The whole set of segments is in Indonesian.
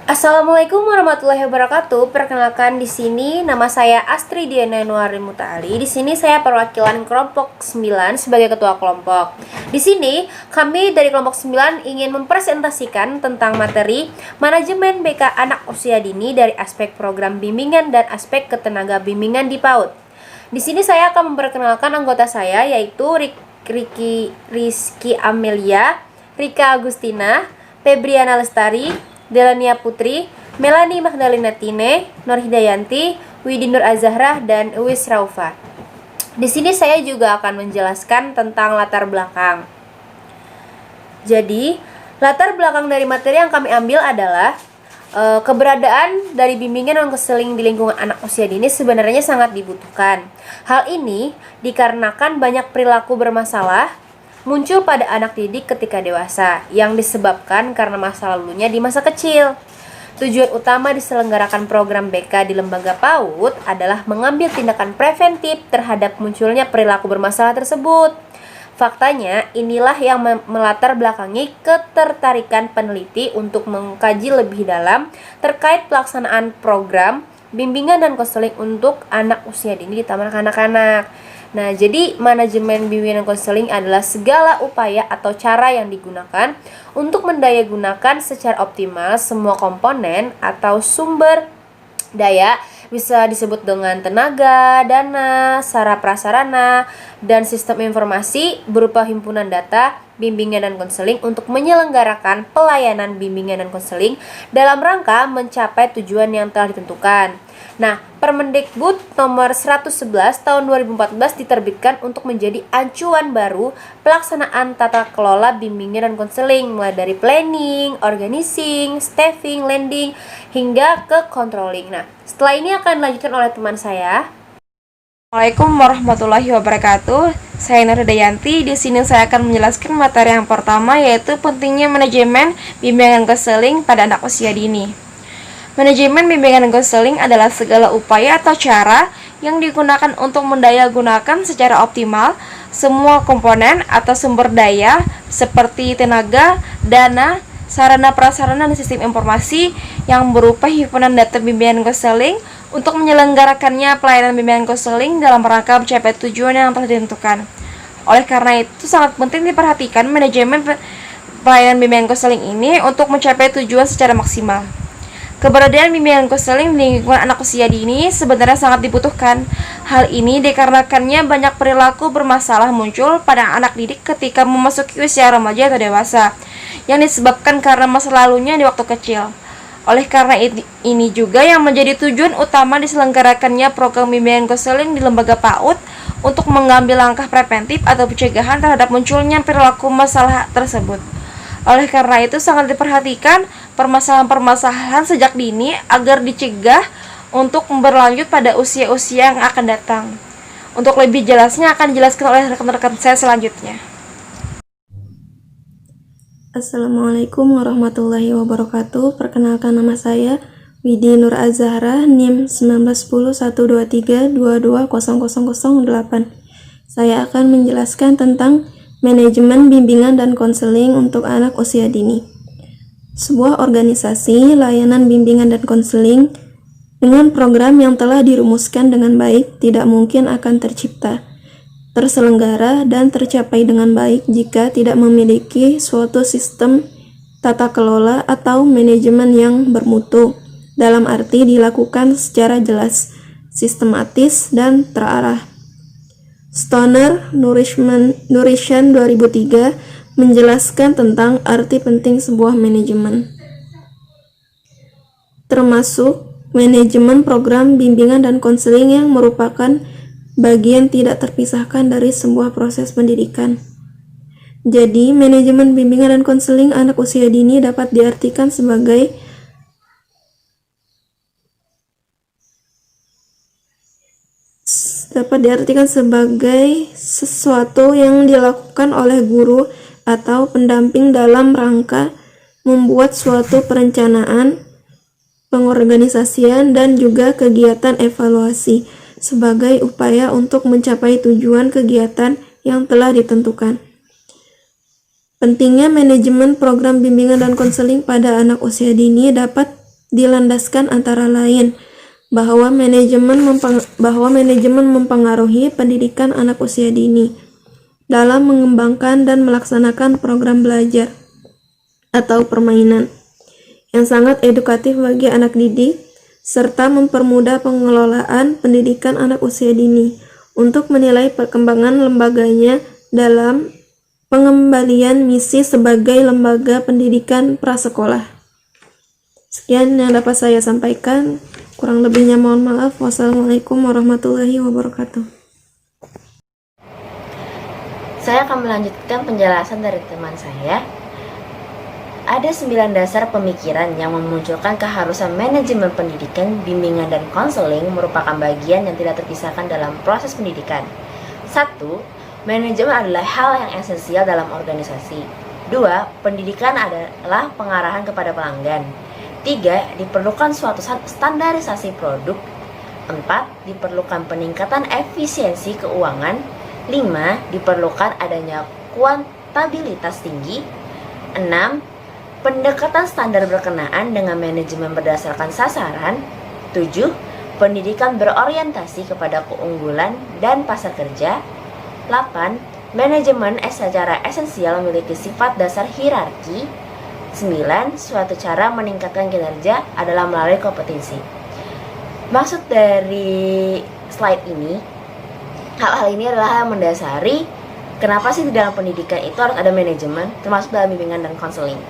Assalamualaikum warahmatullahi wabarakatuh. Perkenalkan di sini nama saya Astri Diana Nuari Mutali. Di sini saya perwakilan kelompok 9 sebagai ketua kelompok. Di sini kami dari kelompok 9 ingin mempresentasikan tentang materi manajemen BK anak usia dini dari aspek program bimbingan dan aspek ketenaga bimbingan di PAUD. Di sini saya akan memperkenalkan anggota saya yaitu Rizky Amelia, Rika Agustina, Febriana Lestari, Delania Putri, Melanie Magdalena Tine, Nur Hidayanti, Widi Nur Azahra, dan Uwis Raufa. Di sini saya juga akan menjelaskan tentang latar belakang. Jadi, latar belakang dari materi yang kami ambil adalah keberadaan dari bimbingan dan konseling di lingkungan anak usia dini sebenarnya sangat dibutuhkan. Hal ini dikarenakan banyak perilaku bermasalah muncul pada anak didik ketika dewasa yang disebabkan karena masa lalunya di masa kecil. Tujuan utama diselenggarakan program BK di lembaga PAUD adalah mengambil tindakan preventif terhadap munculnya perilaku bermasalah tersebut. Faktanya, inilah yang melatar belakangi ketertarikan peneliti untuk mengkaji lebih dalam terkait pelaksanaan program bimbingan dan konseling untuk anak usia dini di taman kanak-kanak. Nah, jadi manajemen bimbingan dan konseling adalah segala upaya atau cara yang digunakan untuk mendayagunakan secara optimal semua komponen atau sumber daya, bisa disebut dengan tenaga, dana, sarana prasarana, dan sistem informasi berupa himpunan data, bimbingan dan konseling untuk menyelenggarakan pelayanan bimbingan dan konseling dalam rangka mencapai tujuan yang telah ditentukan. Nah, Permendikbud nomor 111 tahun 2014 diterbitkan untuk menjadi acuan baru pelaksanaan tata kelola bimbingan dan konseling mulai dari planning, organizing, staffing, landing, hingga ke controlling. Nah, setelah ini akan dilanjutkan oleh teman saya. Assalamualaikum warahmatullahi wabarakatuh. Saya Nur Hidayanti. Di sini saya akan menjelaskan materi yang pertama, yaitu pentingnya manajemen bimbingan konseling pada anak usia dini. Manajemen bimbingan dan konseling adalah segala upaya atau cara yang digunakan untuk mendayagunakan secara optimal semua komponen atau sumber daya seperti tenaga, dana, sarana prasarana dan sistem informasi yang berupa himpunan data bimbingan dan konseling untuk menyelenggarakannya pelayanan bimbingan konseling dalam rangka mencapai tujuan yang telah ditentukan. Oleh karena itu sangat penting diperhatikan manajemen pelayanan bimbingan konseling ini untuk mencapai tujuan secara maksimal. Keberadaan bimbingan konseling di lingkungan anak usia dini sebenarnya sangat dibutuhkan. Hal ini dikarenakannya banyak perilaku bermasalah muncul pada anak didik ketika memasuki usia remaja atau dewasa, yang disebabkan karena masa lalunya di waktu kecil. Oleh karena ini juga yang menjadi tujuan utama diselenggarakannya program bimbingan konseling di lembaga PAUD untuk mengambil langkah preventif atau pencegahan terhadap munculnya perilaku masalah tersebut. Oleh karena itu sangat diperhatikan permasalahan-permasalahan sejak dini agar dicegah untuk berlanjut pada usia-usia yang akan datang. Untuk lebih jelasnya akan dijelaskan oleh rekan-rekan saya selanjutnya. Assalamualaikum warahmatullahi wabarakatuh. Perkenalkan nama saya Widi Nur Azahra, NIM 191013220008. Saya akan menjelaskan tentang manajemen bimbingan dan konseling untuk anak usia dini. Sebuah organisasi layanan bimbingan dan konseling dengan program yang telah dirumuskan dengan baik tidak mungkin akan tercipta, terselenggara, dan tercapai dengan baik jika tidak memiliki suatu sistem tata kelola atau manajemen yang bermutu, dalam arti dilakukan secara jelas, sistematis, dan terarah. Stoner Nutrition 2003 menjelaskan tentang arti penting sebuah manajemen, termasuk manajemen program bimbingan dan konseling yang merupakan bagian tidak terpisahkan dari sebuah proses pendidikan. Jadi, manajemen bimbingan dan konseling anak usia dini dapat diartikan sebagai sesuatu yang dilakukan oleh guru atau pendamping dalam rangka membuat suatu perencanaan, pengorganisasian, dan juga kegiatan evaluasi sebagai upaya untuk mencapai tujuan kegiatan yang telah ditentukan. Pentingnya manajemen program bimbingan dan konseling pada anak usia dini dapat dilandaskan antara lain bahwa manajemen mempengaruhi pendidikan anak usia dini dalam mengembangkan dan melaksanakan program belajar atau permainan yang sangat edukatif bagi anak didik, serta mempermudah pengelolaan pendidikan anak usia dini untuk menilai perkembangan lembaganya dalam pengembalian misi sebagai lembaga pendidikan prasekolah. Sekian yang dapat saya sampaikan. Kurang lebihnya mohon maaf. Wassalamualaikum warahmatullahi wabarakatuh. Saya akan melanjutkan penjelasan dari teman saya. Ada 9 dasar pemikiran yang memunculkan keharusan manajemen pendidikan, bimbingan, dan konseling merupakan bagian yang tidak terpisahkan dalam proses pendidikan. 1. Manajemen adalah hal yang esensial dalam organisasi. 2. Pendidikan adalah pengarahan kepada pelanggan. 3. Diperlukan suatu standarisasi produk. 4. Diperlukan peningkatan efisiensi keuangan. 5. Diperlukan adanya kuantabilitas tinggi. 6. Pendekatan standar berkenaan dengan manajemen berdasarkan sasaran. 7. Pendidikan berorientasi kepada keunggulan dan pasar kerja. 8. Manajemen secara esensial memiliki sifat dasar hierarki. 9. Suatu cara meningkatkan kinerja adalah melalui kompetensi. Maksud dari slide ini, hal-hal ini adalah yang mendasari kenapa sih di dalam pendidikan itu harus ada manajemen, termasuk dalam bimbingan dan konseling.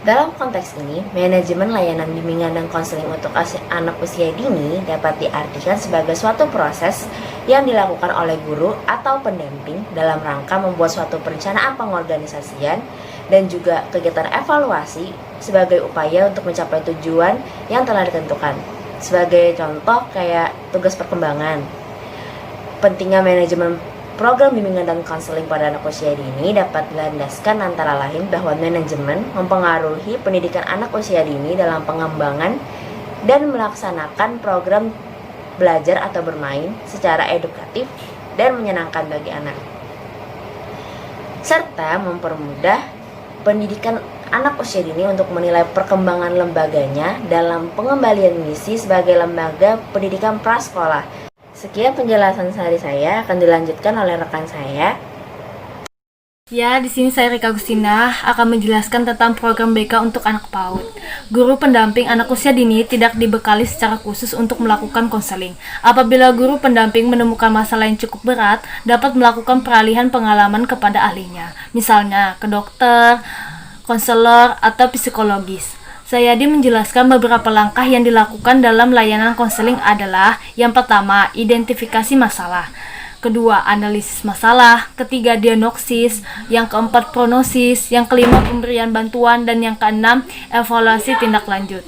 Dalam konteks ini, manajemen layanan bimbingan dan konseling untuk anak usia dini dapat diartikan sebagai suatu proses yang dilakukan oleh guru atau pendamping dalam rangka membuat suatu perencanaan pengorganisasian dan juga kegiatan evaluasi sebagai upaya untuk mencapai tujuan yang telah ditentukan. Sebagai contoh kayak tugas perkembangan. Pentingnya manajemen program bimbingan dan konseling pada anak usia dini dapat dilandaskan antara lain bahwa manajemen mempengaruhi pendidikan anak usia dini dalam pengembangan dan melaksanakan program belajar atau bermain secara edukatif dan menyenangkan bagi anak, serta mempermudah pendidikan anak usia dini untuk menilai perkembangan lembaganya dalam pengembalian misi sebagai lembaga pendidikan prasekolah. Sekian penjelasan dari saya, akan dilanjutkan oleh rekan saya. Ya, di sini saya Rika Agustina akan menjelaskan tentang program BK untuk anak PAUD. Guru pendamping anak usia dini tidak dibekali secara khusus untuk melakukan konseling. Apabila guru pendamping menemukan masalah yang cukup berat, dapat melakukan peralihan pengalaman kepada ahlinya, misalnya ke dokter, konselor, atau psikologis. Sayadi menjelaskan beberapa langkah yang dilakukan dalam layanan konseling adalah: yang pertama, identifikasi masalah. Kedua, analisis masalah. Ketiga, diagnosis. Yang keempat, prognosis. Yang kelima, pemberian bantuan. Dan yang keenam, evaluasi tindak lanjut.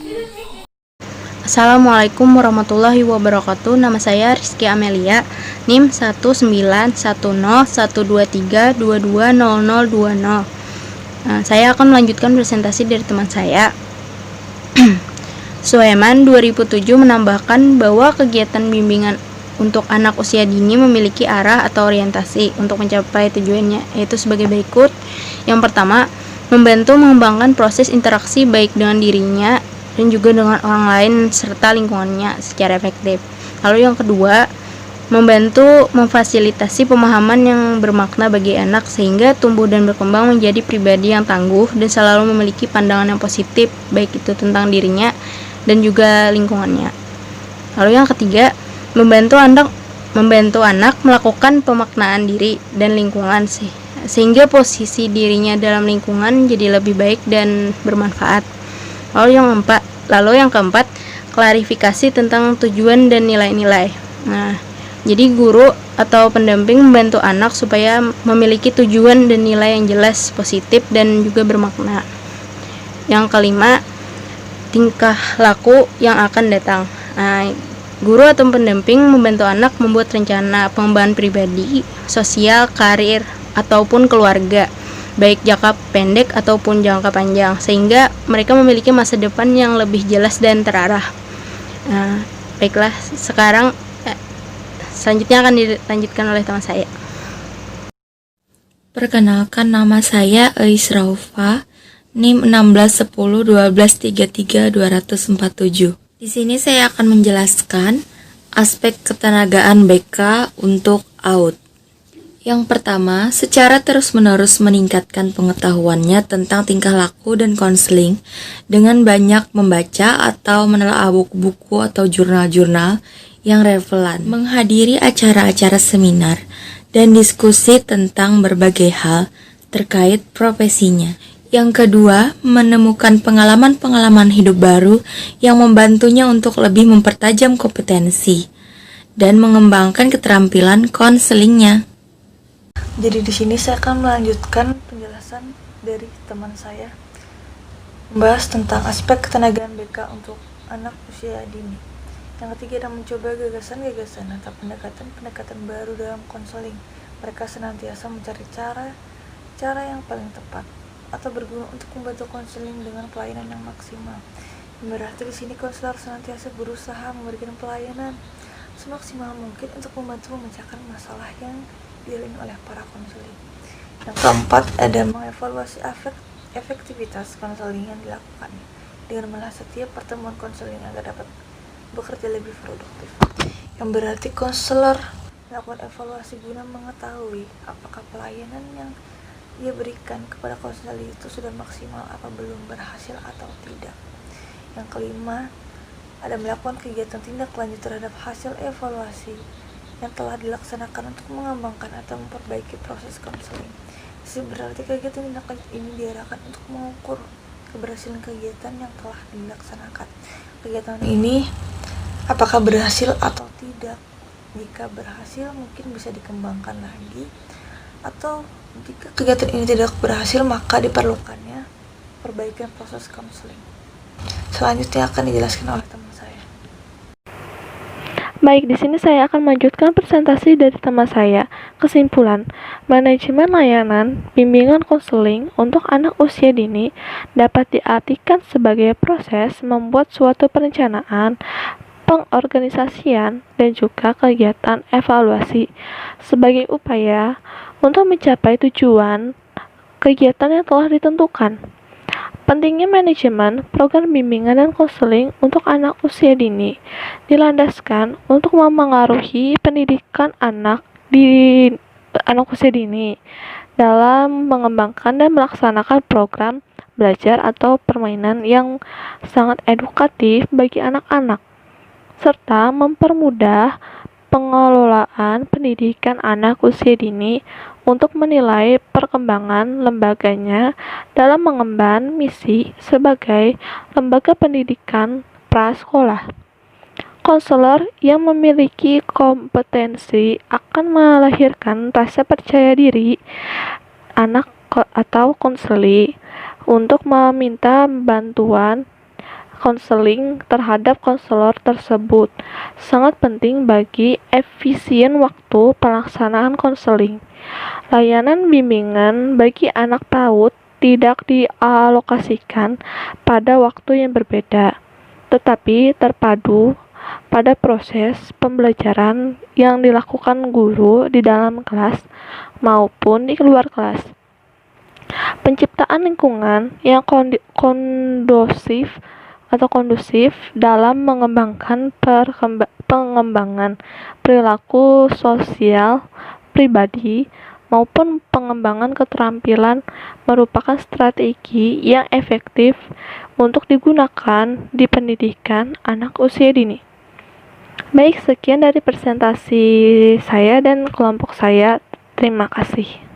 Assalamualaikum warahmatullahi wabarakatuh. Nama saya Rizky Amelia, NIM 1910123220020. Saya akan melanjutkan presentasi dari teman saya. Sueman 2007 menambahkan bahwa kegiatan bimbingan untuk anak usia dini memiliki arah atau orientasi untuk mencapai tujuannya, yaitu sebagai berikut. Yang pertama, membantu mengembangkan proses interaksi baik dengan dirinya dan juga dengan orang lain serta lingkungannya secara efektif. Lalu yang kedua, membantu memfasilitasi pemahaman yang bermakna bagi anak sehingga tumbuh dan berkembang menjadi pribadi yang tangguh dan selalu memiliki pandangan yang positif baik itu tentang dirinya dan juga lingkungannya. Lalu yang ketiga, membantu anak melakukan pemaknaan diri dan lingkungan sehingga posisi dirinya dalam lingkungan jadi lebih baik dan bermanfaat. Lalu yang keempat, klarifikasi tentang tujuan dan nilai-nilai. Nah, jadi guru atau pendamping membantu anak supaya memiliki tujuan dan nilai yang jelas, positif, dan juga bermakna. Yang kelima, tingkah laku yang akan datang. Nah, guru atau pendamping membantu anak membuat rencana pengembangan pribadi, sosial, karir, ataupun keluarga, baik jangka pendek ataupun jangka panjang, sehingga mereka memiliki masa depan yang lebih jelas dan terarah. Nah, baiklah, sekarang selanjutnya akan dilanjutkan oleh teman saya. Perkenalkan, nama saya Eis Raufa NIM 16101233 247. Di sini saya akan menjelaskan aspek ketenagaan BK untuk AUD. Yang pertama, secara terus-menerus meningkatkan pengetahuannya tentang tingkah laku dan konseling dengan banyak membaca atau menelaah buku-buku atau jurnal-jurnal yang relevan, menghadiri acara-acara seminar, dan diskusi tentang berbagai hal terkait profesinya. Yang kedua, menemukan pengalaman-pengalaman hidup baru yang membantunya untuk lebih mempertajam kompetensi dan mengembangkan keterampilan konselingnya. Jadi di sini saya akan melanjutkan penjelasan dari teman saya membahas tentang aspek ketenagaan BK untuk anak usia dini. Yang ketiga adalah mencoba gagasan-gagasan atau pendekatan-pendekatan baru dalam konseling. Mereka senantiasa mencari cara yang paling tepat atau berguna untuk membantu konseling dengan pelayanan yang maksimal. Berarti di sini konselor senantiasa berusaha memberikan pelayanan semaksimal mungkin untuk membantu memecahkan masalah yang dialami oleh para konseling. Yang keempat ada mengevaluasi efektivitas konseling yang dilakukan dengan melihat setiap pertemuan konseling agar dapat bekerja lebih produktif. Yang berarti konselor melakukan evaluasi guna mengetahui apakah pelayanan yang ia berikan kepada konseling itu sudah maksimal apa belum, berhasil atau tidak. Yang kelima, ada melakukan kegiatan tindak lanjut terhadap hasil evaluasi yang telah dilaksanakan untuk mengembangkan atau memperbaiki proses konseling. Berarti kegiatan tindak lanjut ini diarahkan untuk mengukur keberhasilan kegiatan yang telah dilaksanakan. Kegiatan ini apakah berhasil atau tidak? Jika berhasil mungkin bisa dikembangkan lagi, atau jika kegiatan ini tidak berhasil maka diperlukannya perbaikan proses konseling. Selanjutnya akan dijelaskan oleh teman saya. Baik, di sini saya akan melanjutkan presentasi dari teman saya. Kesimpulan, manajemen layanan bimbingan konseling untuk anak usia dini dapat diartikan sebagai proses membuat suatu perencanaan, pengorganisasian, dan juga kegiatan evaluasi sebagai upaya untuk mencapai tujuan kegiatan yang telah ditentukan. Pentingnya manajemen program bimbingan dan konseling untuk anak usia dini dilandaskan untuk memengaruhi pendidikan anak usia dini dalam mengembangkan dan melaksanakan program belajar atau permainan yang sangat edukatif bagi anak-anak, serta mempermudah pengelolaan pendidikan anak usia dini untuk menilai perkembangan lembaganya dalam mengemban misi sebagai lembaga pendidikan prasekolah. Konselor yang memiliki kompetensi akan melahirkan rasa percaya diri anak atau konseli untuk meminta bantuan konseling terhadap konselor tersebut. Sangat penting bagi efisien waktu pelaksanaan konseling. Layanan bimbingan bagi anak PAUD tidak dialokasikan pada waktu yang berbeda, tetapi terpadu pada proses pembelajaran yang dilakukan guru di dalam kelas maupun di luar kelas. Penciptaan lingkungan yang kondusif dalam mengembangkan pengembangan perilaku sosial pribadi maupun pengembangan keterampilan merupakan strategi yang efektif untuk digunakan di pendidikan anak usia dini. Baik, sekian dari presentasi saya dan kelompok saya. Terima kasih.